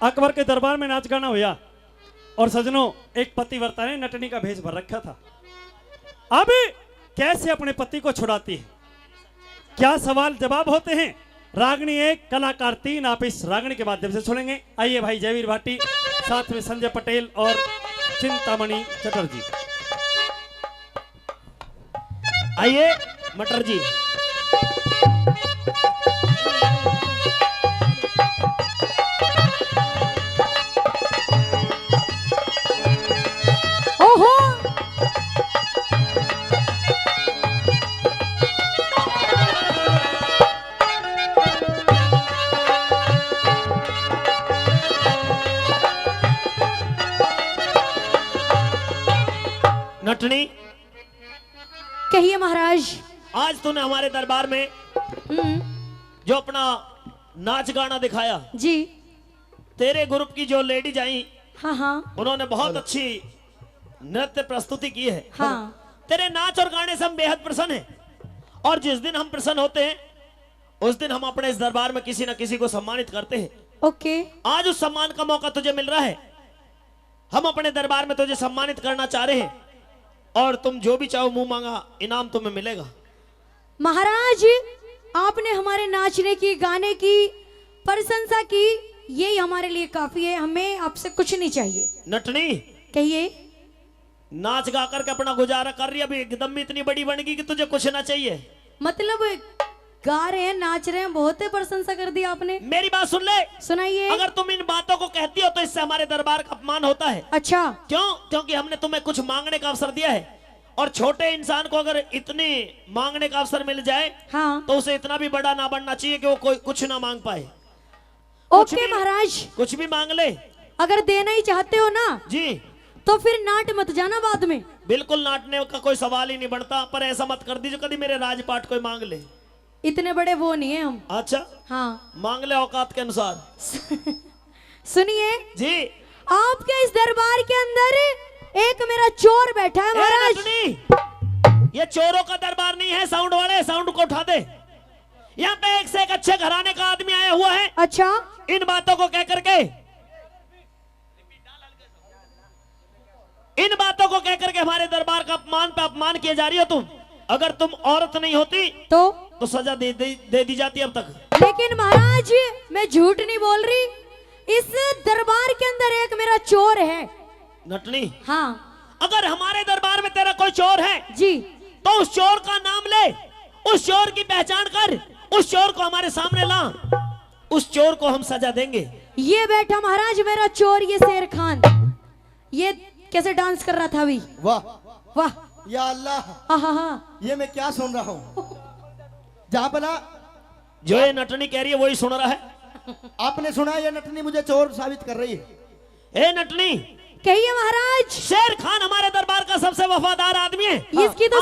अकबर के दरबार में नाच गाना हुआ और सजनों एक पतिव्रता ने नटनी का भेष भर रखा था। अब कैसे अपने पति को छुड़ाती है, क्या सवाल जवाब होते हैं। रागनी 1 कलाकार 3 आप इस रागनी के माध्यम से सुनेंगे। आइए भाई जयवीर भाटी, साथ में संजय पटेल और चिंतामणि चटर्जी। आइए मटर जी। ओहो नटनी, कहिए महाराज। आज तूने हमारे दरबार में जो अपना नाच गाना दिखाया, जी तेरे ग्रुप की जो लेडीज आई, हाँ हाँ उन्होंने बहुत अच्छी नृत्य प्रस्तुति की है। हाँ। तेरे नाच और गाने से हम बेहद प्रसन्न हैं। और जिस दिन हम प्रसन्न होते हैं उस दिन हम अपने इस दरबार में किसी न किसी को सम्मानित करते हैं। ओके। आज उस सम्मान का मौका तुझे मिल रहा है। हम अपने दरबार में तुझे सम्मानित करना चाह रहे हैं और तुम जो भी चाहो मुंह मांगा इनाम तुम्हें मिलेगा। महाराज, आपने हमारे नाचने की, गाने की प्रशंसा की, यही हमारे लिए काफी है। हमें आपसे कुछ नहीं चाहिए। नटनी, कहिए। नाच गा करके अपना गुजारा कर रही है, अभी एकदम में इतनी बड़ी बन गई कि तुझे कुछ ना चाहिए। मतलब गा रहे हैं, नाच रहे हैं, बहुत ही प्रशंसा कर दी आपने। मेरी बात सुन ले। सुनाइए। अगर तुम इन बातों को कहती हो तो इससे हमारे दरबार का अपमान होता है। अच्छा। क्यों? क्योंकि हमने तुम्हें कुछ मांगने का अवसर दिया है और छोटे इंसान को अगर इतनी मांगने का अवसर मिल जाए, हाँ, तो उसे इतना भी बड़ा ना बनना चाहिए कि वो कोई कुछ ना मांग पाए। ओके महाराज, कुछ भी मांग ले। अगर देना ही चाहते हो ना जी, तो फिर नाट मत जाना बाद में। बिल्कुल नाटने का कोई सवाल ही नहीं बनता, पर ऐसा मत कर दीजिए कभी मेरे राजपाट कोई मांग ले। इतने बड़े वो नहीं है हम। अच्छा, हाँ। मांग ले औकात के अनुसार। सुनिए जी। आपके इस दरबार के अंदर एक मेरा चोर बैठा है महाराज। ये चोरों का दरबार नहीं है। साउंड वाले, साउंड को उठा दे। यहाँ पे एक से एक अच्छे घराने का आदमी आया हुआ है। अच्छा। इन बातों को कह करके, इन बातों को कह करके हमारे दरबार का अपमान पे अपमान किए जा रही हो तुम। अगर तुम औरत नहीं होती तो सजा दे दी जाती अब तक। लेकिन महाराज, मैं झूठ नहीं बोल रही। इस दरबार के अंदर एक मेरा चोर है। नटनी, हाँ। अगर हमारे दरबार में तेरा कोई चोर है जी, तो उस चोर का नाम ले, उस चोर की पहचान कर, उस चोर को हमारे सामने ला, उस चोर को हम सजा देंगे। ये बैठा महाराज मेरा चोर, ये शेर खान। ये कैसे डांस कर रहा था अभी। वाह वाह, या अल्लाह, हाँ। ये मैं क्या सुन रहा हूँ। जहाँ बना जो ये नटनी कह रही है वही सुन रहा है। आपने सुना, ये नटनी मुझे चोर साबित कर रही है। ए नटनी, कहिए महाराज। शेर खान हमारे दरबार का सबसे वफादार आदमी है। इसकी तो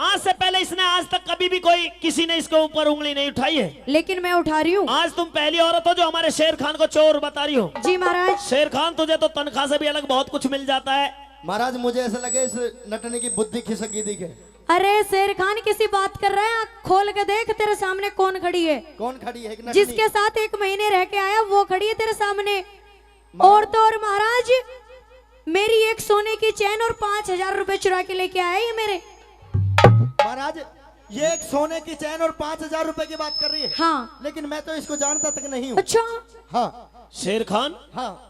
आज से पहले इसने आज तक कभी भी कोई किसी ने इसके ऊपर उंगली नहीं उठाई है। लेकिन मैं उठा रही हूँ। आज तुम पहली औरत हो जो हमारे शेर खान को चोर बता रही हो। जी महाराज। शेर खान, तुझे तो तनख्वाह से भी अलग बहुत कुछ मिल जाता है। महाराज, मुझे ऐसा लगे इस नटनी की बुद्धि खिसक गई दिखे। अरे शेर खान किसी बात कर रहा है, आँख खोल के देख, तेरे सामने कौन खड़ी है। कौन खड़ी है? जिसके साथ 1 महीने रह के आया वो खड़ी है तेरे सामने। और तो और महाराज, मेरी एक सोने की चैन और 5000 रुपए चुरा के लेके आया ये मेरे। महाराज, ये एक सोने की चैन और 5000 रुपए की बात कर रही है। हाँ। लेकिन मैं तो इसको जानता तक नहीं हूँ। अच्छा। हाँ। शेर खान, हाँ,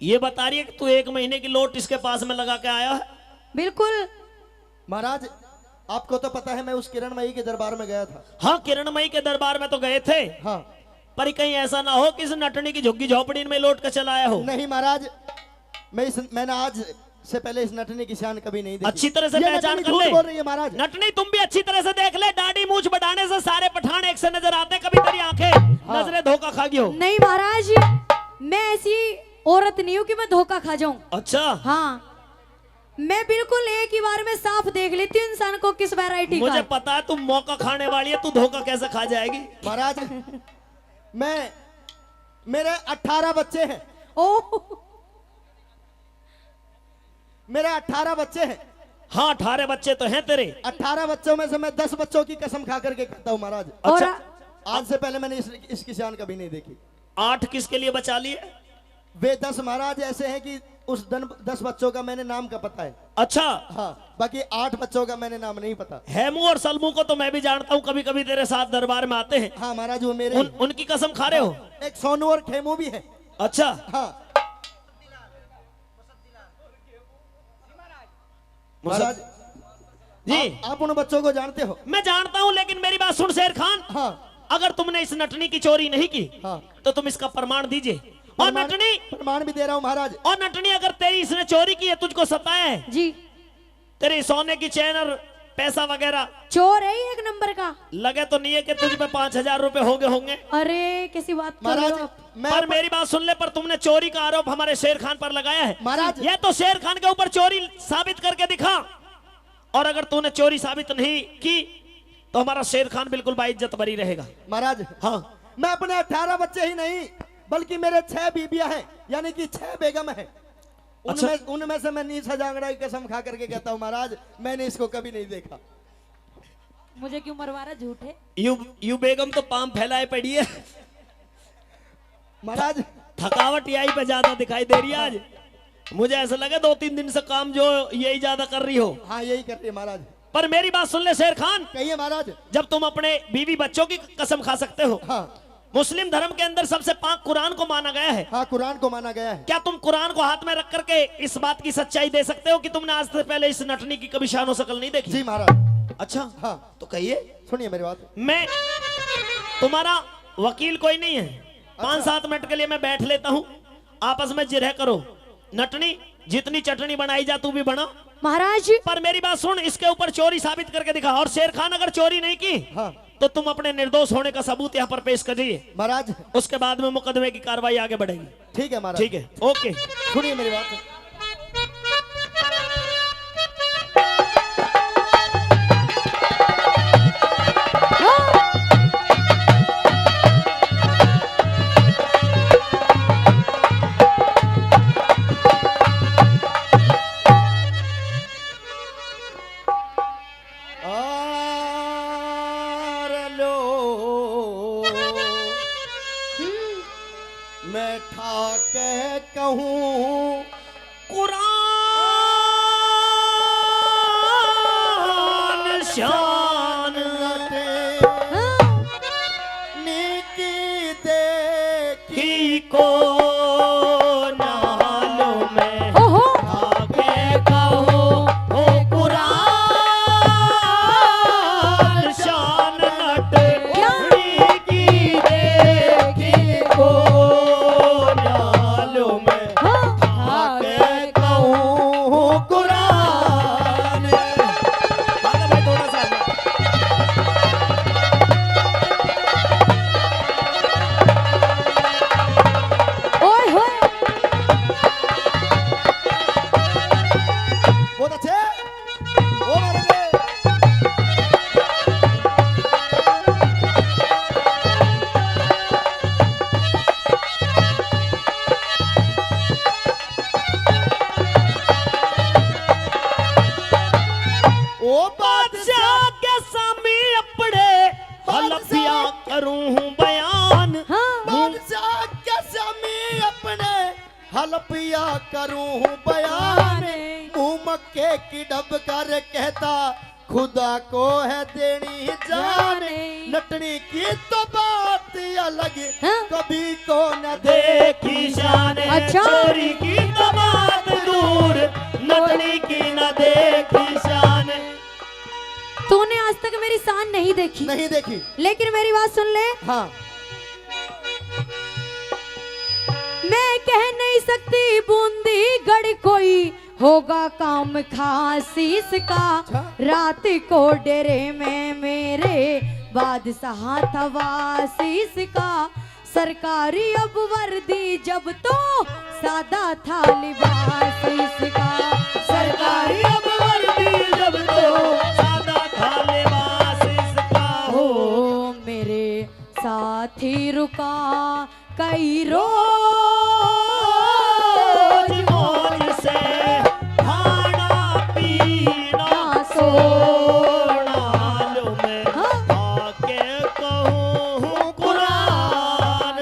ये बता रही है कि तू 1 महीने की लोट इसके पास में लगा के आया है। बिल्कुल महाराज, आपको तो पता है मैं उस किरणमयी के दरबार में गया था। हाँ, किरणमयी के दरबार में तो गए थे। हाँ। पर कहीं ऐसा ना हो कि इस नटनी की झुग्गी झोपड़ी में लौट कर चला आया हो। नहीं महाराज, मैंने आज से पहले इस नटनी की शान कभी नहीं देखी। अच्छी तरह से पहचान कर ले। बोल रही है महाराज। नटनी, तुम भी अच्छी तरह से देख ले। दाढ़ी मूछ बढ़ाने से सारे पठान एक से नजर आते, कभी तेरी आंखें नजरें धोखा खा गई हो। नहीं महाराज, मैं ऐसी औरत नहीं हूँ कि मैं धोखा खा जाऊं। अच्छा। हाँ, मैं बिल्कुल एक ही बार में साफ देख लेती हूँ इंसान को किस वैरायटी का। मुझे पता है तुम मौका खाने वाली है, तू धोखा कैसे खा जाएगी। महाराज, मेरे 18 बच्चे हैं। ओह, मेरे 18 बच्चे हैं। हाँ, 18 बच्चे तो हैं तेरे। 18 बच्चों में से मैं 10 बच्चों की कसम खा करके कहता हूँ महाराज। अच्छा। आज से पहले मैंने इसकी शान कभी नहीं देखी। 8 किसके लिए बचा लिए? वे 10 महाराज ऐसे हैं कि उस 10 बच्चों का मैंने नाम का पता है। अच्छा, हाँ, बाकी 8 बच्चों का मैंने नाम नहीं पता। हेमू और सलमू को तो मैं भी जानता हूँ, कभी कभी तेरे साथ दरबार में आते हैं। हाँ महाराज, वो मेरे उनकी कसम खा रहे हो? एक सोनू और खेमू भी है। अच्छा, हाँ महाराज जी आप उन बच्चों को जानते हो? मैं जानता हूँ, लेकिन मेरी बात सुन शेर खान। हाँ अगर तुमने इस नटनी की चोरी नहीं की हाँ, तो तुम इसका प्रमाण दीजिए। और नटनी, प्रमाण भी दे रहा हूँ महाराज। और नटनी, अगर तेरी इसने चोरी की है, तुझको सताया है, जी तेरे सोने की चैन और पैसा वगैरह, चोर है ही एक नंबर का। लगे तो नहीं है कि तुझ पे 5,000 रुपए होंगे। अरे कैसी बात कर रहे महाराज हो आप? मैं पर मेरी बात सुन ले, पर तुमने चोरी का आरोप हमारे शेर खान पर लगाया है। महाराज ये तो शेर खान के ऊपर चोरी साबित करके दिखा, और अगर तूने चोरी साबित नहीं की तो हमारा शेर खान बिल्कुल बाइज्जत बरी रहेगा। महाराज हाँ, मैं अपने 18 बच्चे ही नहीं बल्कि मेरे 6 बीबियां हैं, यानी कि 6 बेगम हैं। अच्छा। उनमें से मैं नीचा जांगड़ा की कसम खा करके कहता हूँ महाराज, मैंने इसको कभी नहीं देखा। मुझे क्यों मरवा रहा, झूठे। यू बेगम तो पाम फैलाए पड़ी है। महाराज थकावट यही पे ज्यादा दिखाई दे रही है आज। मुझे ऐसा लगा 2-3 दिन से काम जो यही ज्यादा कर रही हो। हाँ यही करते हैं महाराज। पर मेरी बात सुन ले शेर खान, कहिए महाराज। जब तुम अपने बीवी बच्चों की कसम खा सकते हो, हाँ मुस्लिम धर्म के अंदर सबसे पाक कुरान को माना गया है, हाँ, कुरान को माना गया है। क्या तुम कुरान को हाथ में रख करके इस बात की सच्चाई दे सकते हो कि तुमने आज से पहले इस नटनी की कभी शानो शकल नहीं देखी? जी महाराज। अच्छा, हाँ तो कहिए। सुनिए मेरी बात। मैं तुम्हारा वकील कोई नहीं है, 5-7 मिनट के लिए मैं बैठ लेता हूँ, आपस में जिरह करो। नटनी, जितनी चटनी बनाई जा तू भी बना। महाराज पर मेरी बात सुन, इसके ऊपर चोरी साबित करके दिखा। और शेर खान अगर चोरी नहीं की हाँ तो तुम अपने निर्दोष होने का सबूत यहाँ पर पेश करिए। महाराज, उसके बाद में मुकदमे की कार्रवाई आगे बढ़ेगी। ठीक है महाराज। ठीक है, ओके। सुनिए मेरी बात। मैं ठाके कहूँ कुरान शान नीकी देखी की को नालों में ओहो आगे कहो ओ कुरान शान नटनी की देखी को नालों में आगे कहूँ कुरान। भागा भाई थोड़ा सा। ओए होए बहुत अच्छे वो मारेंगे। ओ बादशाह के सामने अपने हलफिया करूं बयान। हाँ बादशाह के सामने अपने हलफिया करूं बयान। मुंह मक्के की डब कर कहता खुदा को है देनी जान। नटनी की तो बात अलग हाँ? कभी को न देखी शान अच्छा। चोरी की तो बात दूर, नटनी की न देखी शान। तूने आज तक मेरी शान नहीं देखी, नहीं देखी। लेकिन मेरी बात सुन ले। हाँ मैं कह नहीं सकती बूंदी गढ़ कोई होगा काम खास इसका। रात को डेरे में मेरे बादशाह था वासिस का। सरकारी अब वर्दी जब तो सादा था लिबास इसका। सरकारी अब वर्दी जब तो सादा था लिबास इसका। हो मेरे साथी रुका कई रोज मौज से खाना पीना सोना में आके कहूँ कुरान।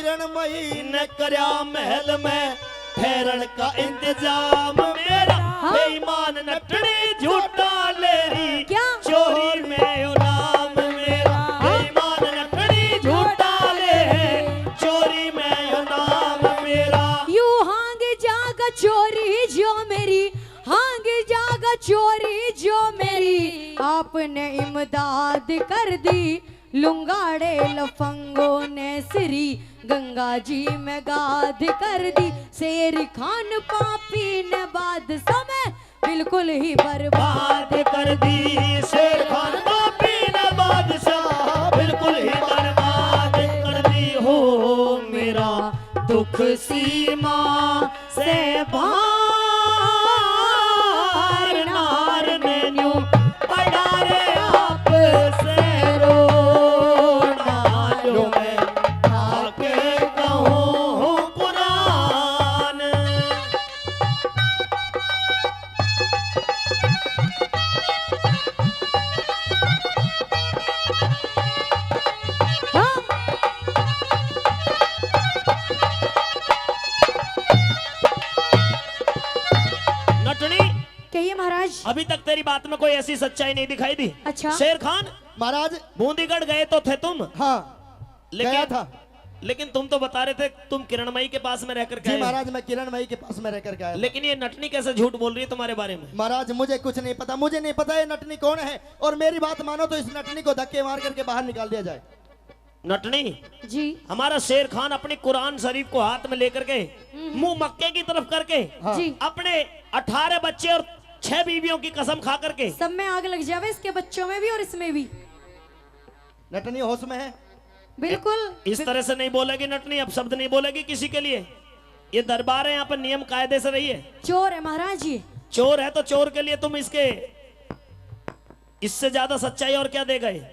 किरणमयी न करया महल में ठहरन का इंतजाम मेरा बेईमान नटनी झूठा लेरी क्या? चोरी में नाम मेरा बेईमान नटनी झूठा ले चोरी में नाम मेरा यू हांग जागा चोरी जो मेरी, हांग जागा चोरी जो मेरी, आपने इमदाद कर दी लुंगाड़े लफंगों ने सिरी, गंगा जी में गाद कर दी, शेर खान पापी ने बादशाह में बिल्कुल ही बर्बाद बात कर दी शेर खान पापी ने बादशाह बिल्कुल ही बर्बाद कर दी हो मेरा दुख सीमा से बाहर नार ने न्यू पड़ा रे आप से रोना जो मैं आके कहूँ कुरान हाँ? नटनी कहिए महाराज। अभी तक तेरी बात में कोई ऐसी सच्चाई नहीं दिखाई दी। अच्छा। शेर खान महाराज बूंदीगढ़ गए तो थे तुम, हाँ गया था। लेकिन तुम तो बता रहे थे तुम किरणमयी के पास में रहकर जी गए। महाराज मैं किरणमयी के पास में रहकर गया। लेकिन ये नटनी कैसे झूठ बोल रही है तुम्हारे बारे में? महाराज मुझे कुछ नहीं पता, मुझे नहीं पता ये नटनी कौन है, और मेरी बात मानो तो इस नटनी को धक्के मार करके बाहर निकाल दिया जाए। नटनी जी हमारा शेर खान अपनी कुरान शरीफ को हाथ में लेकर के मुंह मक्के की तरफ करके जी अपने 18 बच्चे और 6 बीवियों की कसम खा करके सब में आग लग जावे, इसके बच्चों में भी और इसमें भी। नटनी होश में है? बिल्कुल इस तरह से नहीं बोलेगी नटनी, अब शब्द नहीं बोलेगी किसी के लिए। ये दरबार है, यहाँ पर नियम कायदे से रही है। चोर है महाराज ये। चोर है तो चोर के लिए तुम इससे ज्यादा सच्चाई और क्या दे गए?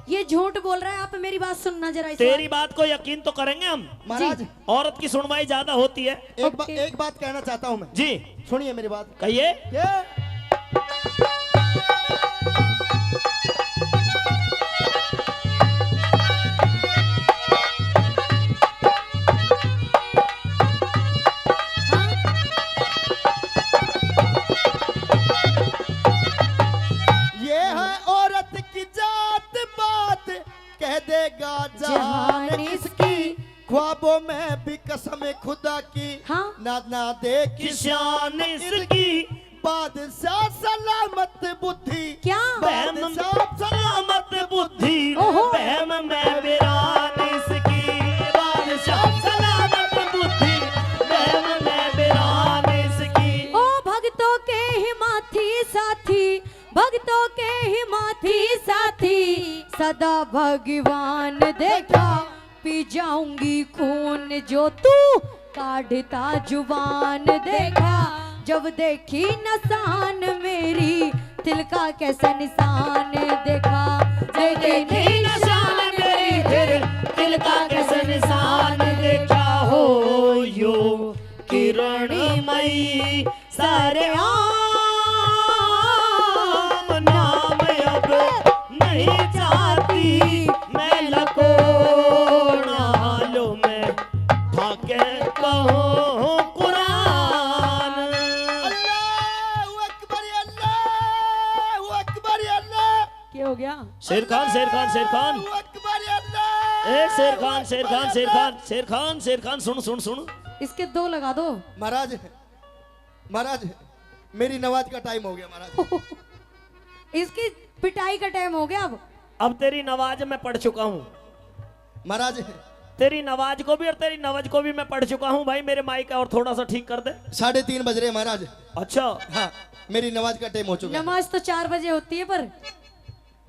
ये झूठ बोल रहा है। आप मेरी बात सुनना जरा इस तेरी बात को यकीन तो करेंगे हम। महाराज औरत की सुनवाई ज्यादा होती है। एक बात कहना चाहता हूँ मैं। जी सुनिए मेरी बात। कहिए। ये है औरत की जात बात, कह देगा जहान जहान इसकी, ख्वाबों में भी कसम खुदा की, हाँ? ना दे किसान इसकी बादशाह सलामत बुद्धि। क्या? बहम सलामत बुद्धि ओहो। बहम में वीरान इसकी बादशाह सलामत बुद्धि बहम में वीरान इसकी। ओ भक्तों के हिमाथी साथी, भक्तों के हिमाथी साथी, सदा भगवान देखा पी जाऊंगी खून जो तू काढ़ता जुबान देखा, जब देखी नसान मेरी दिल का कैसा निशान देखा, जब देखी निशान मेरी दिल का कैसे निशान देखा हो यो किरणमयी सारे आम नाम अब नहीं चाहती मैं लकोड़ा लो मैं भागे कहूँ कुरान। अल्लाहु अकबर, अल्लाहु अकबर, अल्लाह। क्या हो गया? शेर खान शेर खान शेर खान अल्लाहु अकबर, अल्लाह। ए शेर खान शेर खान शेर खान शेर खान शेर खान सुन सुन सुन। इसके 2 लगा दो। महाराज महाराज मेरी नमाज का टाइम हो गया महाराज। इसकी पिटाई का टाइम हो गया। अब तेरी नवाज मैं पढ़ चुका हूँ। महाराज तेरी नवाज को भी और तेरी नवाज को भी मैं पढ़ चुका हूँ। भाई मेरे माइक का और थोड़ा सा ठीक कर दे। 3:30 बज रहे हैं महाराज। अच्छा हाँ मेरी नमाज का टाइम हो चुका है। नमाज तो 4 बजे होती है पर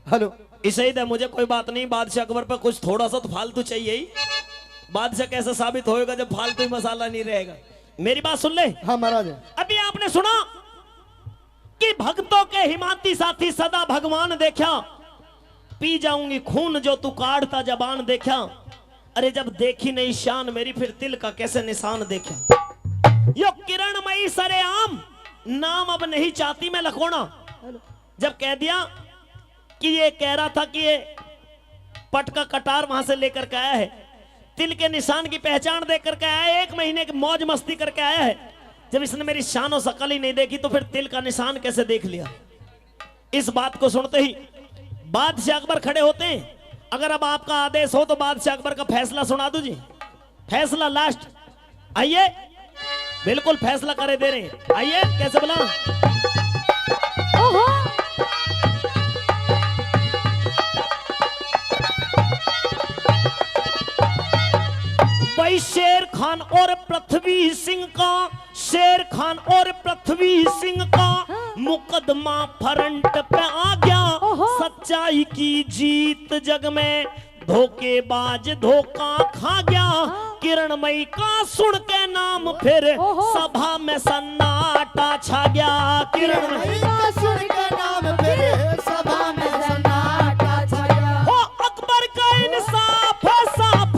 हेलो इसे ही दे मुझे, कोई बात नहीं। बादशाह अकबर पर कुछ थोड़ा सा तो फालतू चाहिए ही। बादशाह कैसे साबित होएगा जब फालतू ही मसाला नहीं रहेगा। मेरी बात सुन ले। हाँ महाराज। अभी आपने सुना कि भक्तों के हिमाती साथी सदा भगवान देखा, पी जाऊंगी खून जो तू काढ़ता जबान देखा। अरे जब देखी नहीं शान मेरी फिर दिल का कैसे निशान देखा। यो किरणमयी सरेआम नाम अब नहीं चाहती मैं लखोना। जब कह दिया कि ये कह रहा था कि ये पट का कटार वहां से लेकर के आया है, तिल के निशान की पहचान देख करके आया है, 1 महीने की मौज मस्ती करके आया है। जब इसने मेरी शान और शकल ही नहीं देखी तो फिर तिल का निशान कैसे देख लिया। इस बात को सुनते ही बादशाह अकबर खड़े होते हैं। अगर अब आपका आदेश हो तो बादशाह अकबर का फैसला सुना दूं जी। फैसला लास्ट, आइए बिल्कुल फैसला करे दे रहे हैं। आइए, कैसे बोला? ओहो भाई शेर खान और पृथ्वी सिंह का, शेर खान और पृथ्वी सिंह का मुकदमा फ्रंट पे आ गया। ओहो। सच्चाई की जीत जग में, धोखेबाज धोखा खा गया। किरणमयी का सुन के नाम फिर ओहो। सभा में सन्नाटा छा गया। किरणमयी का सुन के नाम फिर सभा में सन्नाटा छा गया। हो अकबर का इंसाफ है साफ,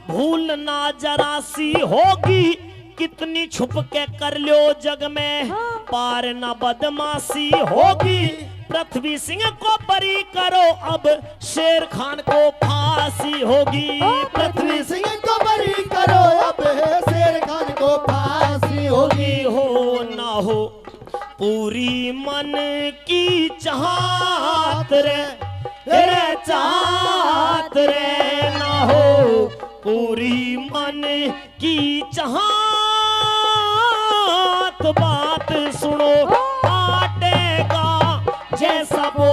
भूल ना जरा सी होगी। कितनी छुप के कर लो जग में, पार ना बदमाशी होगी। पृथ्वी सिंह को बरी करो अब, शेर खान को फांसी होगी। पृथ्वी सिंह को बरी करो अब, शेर खान को फांसी होगी। हो ना हो पूरी मन की चाहत रे, रे चाहत रे, ना हो पूरी मन की चाहत। बात सुनो, काटेगा जैसा वो